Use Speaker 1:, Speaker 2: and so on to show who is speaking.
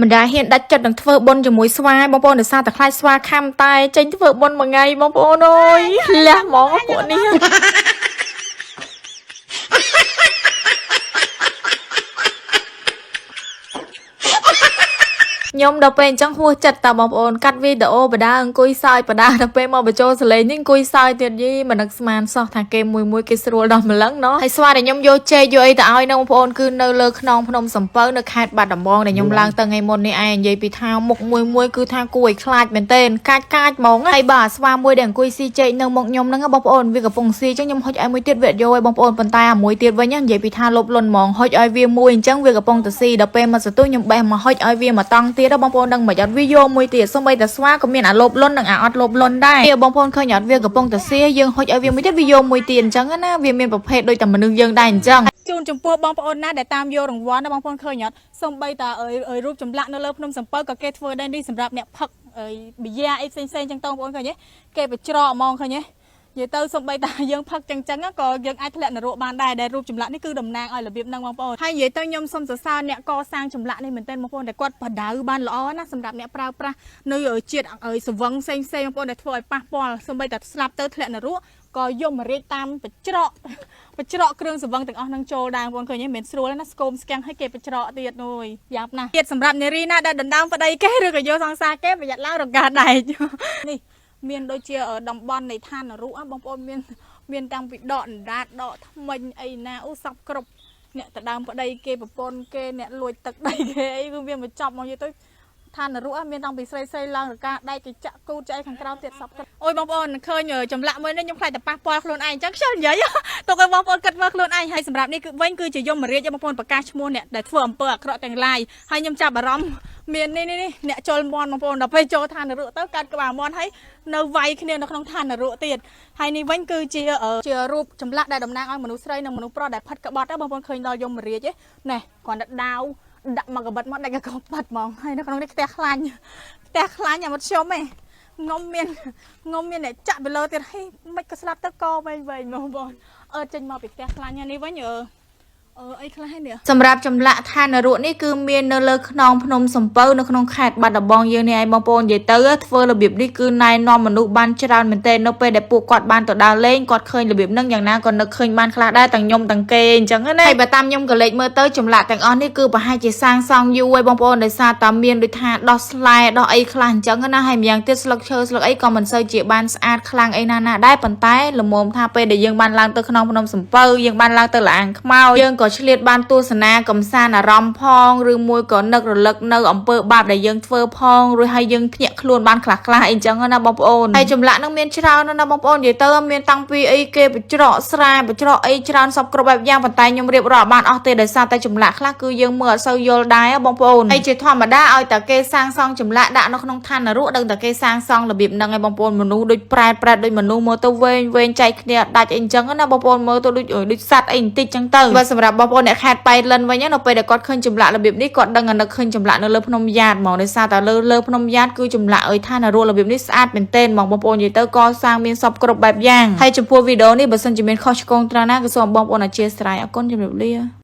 Speaker 1: មិនដែលហ៊ានដាច់ចិត្តនឹងធ្វើបុណ្យជាមួយស្វាបងប្អូនដោយសារតែខ្លាចស្វាខំតែចេញធ្វើបុណ្យមួយថ្ងៃបងប្អូនអើយលះហ្មងពួកនេះខ្ញុំដល់ពេលអញ្ចឹងហួសចិត្តតាបងប្អូនកាត់វីដេអូបដាអង្គុយសើចបដាដល់ពេលមកបញ្ចូលសលេងនេះអង្គុយសើចទៀតយីមិននឹកស្មានសោះថាគេមួយគេស្រួលដល់ម្លឹងណោះហើយស្វាដែលខ្ញុំយកចេកយកអីទៅឲ្យនៅបងប្អូនគឺនៅលើខ្នងភ្នំសំពៅនៅខេត្តបាត់ដំបងដែលខ្ញុំឡើងទៅថ្ងៃមុននេះឯងនិយាយពីថាមុខមួយគឺថាគួរឲ្យខ្លាចមែនទែនកាចហ្មងហើយបាទស្វាមួយដែលអង្គុយស៊ីចេកនៅមុខខ្ញុំហ្នឹងបងប្អូនវាកំពុងស៊ីអញ្ចឹងខ្ញុំហុចឲ្យមួយទៀតវាយកឲ្យបងប្អូនប៉ុន្តែអាមួយទៀតវិញនិយាយពីថាលុបលុនហ្មងហុចឲ្យវាមួយអញ្ចឹងវាកំពុងទៅស៊ីដល់ពេលមកសន្ទុះខ្ញុំបេះមកហុចឲ្យវាមកតង់ទៀតបងប្អូនដឹងមិនអត់វាយកមួយទៀតសូម្បីតែស្វាក៏មានអាលបលុននិងអាអត់លបលុនដែរបងប្អូនឃើញអត់វាកំពុងតែសៀយើងហុចឲ្យវាមួយទៀតវាយកមួយទៀតអញ្ចឹងណាវាមានប្រភេទដូចតែមនុស្សយើងដែរអញ្ចឹងជូនចំពោះបងប្អូនណាដែលតាមយករង្វាន់ណាបងប្អូនឃើញអត់សូម្បីតែរូបចម្លាក់នៅលើភ្នំសំពៅក៏គេធ្វើដែរនេះសម្រាប់អ្នកផឹកប៊ីយ៉ាអីផ្សេងចឹងតបងប្អូនឃើញទេគេបច្រកហ្មងឃើញទេនិយាយទៅសូម្បីតែយើងផឹកចឹងក៏យើងអាចធ្លាក់នរកបានដែរដែលរូបចម្លាក់នេះគឺតំណាងឲ្យរបៀបហ្នឹងបងប្អូនហើយនិយាយទៅខ្ញុំសូមសរសើរអ្នកកសាងចម្លាក់នេះមែនទែនបងប្អូនដែលគាត់បដៅបានល្អណាសម្រាប់អ្នកប្រើប្រាស់នៅជាតិសវឹងផ្សេងបងប្អូនដែលធ្វើឲ្យប៉ះពាល់សូម្បីតែស្លាប់ទៅធ្លាក់នរកក៏យកមករៀបតាមបច្រកគ្រឿងសវឹងទាំងអស់ហ្នឹងចូលដែរបងប្អូនឃើញទេមិនស្រួលណាស្គមស្គាំងឲ្យគេបច្រកទៀតអើយយ៉ាប់ណាស់ទៀតសម្រាប់នារីណាដែលដណ្ដើមប្តីគេឬក៏យកសង្សារគេប្រយ័ត្នឡើងរកាដែកនេះមានដូចជាតំបន់នៃឋាននរុបងប្អូនមានតាំងពីដកអណ្ដាតដកថ្មិញអីណាអូសពគ្រប់អ្នកដណ្ដើមប្តីគេប្រពន្ធគេអ្នកលួចទឹកដីគេអីគឺវាមកចាប់មកនិយាយទៅឋាននរុមានតាំងពីស្រីឡើងរកាដែកទៅចាក់គូចឯខាងក្រៅទៀតសពអូយបងប្អូនឃើញចម្លាក់មួយនេះខ្ញុំខ្លាចតែប៉ះពាល់ខ្លួនឯងអញ្ចឹងខ្ជិលនិយាយទុកឲ្យបងប្អូនគិតមើលខ្លួនឯងហើយសម្រាប់នេះគឺវិញគឺជាយមរាជបងប្អូនប្រកាសឈ្មោះអ្នកដែលធ្វើអំពើអាក្រក់ទាំងឡាយហើយខ្ញុំចាប់អារម្មណ៍មាននេះអ្នកចូលមន់បងប្អូនដល់ពេលចូលឋាននរុទៅកាត់ក្បាលមន់ហើយនៅវាយគ្នានៅក្នុងឋាននរុទៀតហើយនេះវិញគឺជារូបចម្លាក់ដែលតំណាងឲ្យមនុស្សស្រីនិងមនុស្សប្រុសដែលផិតក្បត់បងប្អូនឃើញដល់យមរាជណែគ្រាន់តែដាវដាក់មកកបិតមកដាច់កកបាត់ហ្មងហើយនៅក្នុងនេះផ្ទះខ្លាញ់អាមកខ្ញុំឯងងុំមានអ្នកចាក់ទៅលើទៀតហីមិនក៏ស្លាប់ទៅកវែងបងប្អូនចេញមកពីផ្ទះខ្លាញ់នេះវិញអីខ្លះនេះសម្រាប់ចម្លាក់ឋាននរុនេះគឺមាននៅលើខ្នងភ្នំសំពៅនៅក្នុងខេត្តបាត់ដំបងយើងនេះឯងបងប្អូននិយាយទៅធ្វើរបៀបនេះគឺណែនាំមនុស្សបានច្រើនមែនទែននៅពេលដែលពួកគាត់បានទៅដើរលេងគាត់ឃើញរបៀបហ្នឹងយ៉ាងណាក៏នឹកឃើញបានខ្លះដែរទាំងខ្ញុំទាំងគេអញ្ចឹងណាហើយបើតាមខ្ញុំក៏លេចមើលទៅចម្លាក់ទាំងអស់នេះគឺប្រហែលជាសាងសង់យូរហើយបងប្អូនដោយសារតែមានដូចថាដោះស្លែដោះអីខ្លះអញ្ចឹងណាហើយម្យ៉ាងទៀតស្លឹកឈើស្លឹកអីក៏មិនសូវជាបានស្អាតខ្លាំងអីណាដែរប៉ុន្តែល្មមថាពេលដែលយើងបានឡើងទៅក្នុងភ្នំសំពៅយើងបានឡើងទៅលាងខ្មៅយើងក៏ឆ្លៀតបានទស្សនាកំសាន្តអារម្មណ៍ផងឬមួយក៏នឹករលឹកនៅអំពើបាបដែលយើងធ្វើផងឬហើយយើងភ្ញាក់ខ្លួនបានខ្លះអីចឹងណាបងប្អូនហើយចម្លាក់នឹងមានច្រើនណាបងប្អូននិយាយទៅមានតាំងពីអីគេបច្រកស្រាបច្រកអីច្រើនសពគ្រប់បែបយ៉ាងប៉ុន្តែខ្ញុំរៀបរាប់បានអស់ទេដោយសារតែចម្លាក់ខ្លះគឺយើងមើលអត់សូវយល់ដែរបងប្អូនហើយជាធម្មតាឲ្យតែគេសាងសង់ចម្លាក់ដាក់នៅក្នុងឋាននរុដឹងតែគេសាងសង់របៀបហ្នឹងឯងបងប្អូនមនុស្សដូចប្រែតដូចមនុស្សមើលទៅវែងចៃគ្នាដាច់អីចឹងណាបងប្អូនមើលទៅដូចសត្វអីបន្តិចចឹងទៅបើសម្រាប់បងប្អូនអ្នកខេត្តប៉ៃលិនវិញនៅពេលដែលគាត់ឃើញចម្លាក់របៀបនេះគាត់ដឹងនឹកឃើញចម្លាក់នៅលើភ្នំយ៉ាតហ្មងដោយសារតែលើភ្នំយ៉ាតគឺចម្លាក់ឋាននរុរបៀបនេះស្អាតមែនទែនបងប្អូននិយាយទៅក៏សាងមានសពគ្រប់បែបយ៉ាងហើយចំពោះវីដេអូនេះបើសិនជាមានខុសឆ្គងត្រង់ណាក៏សូមបងប្អូនអធិស្ឋានអរគុណជម្រាបលា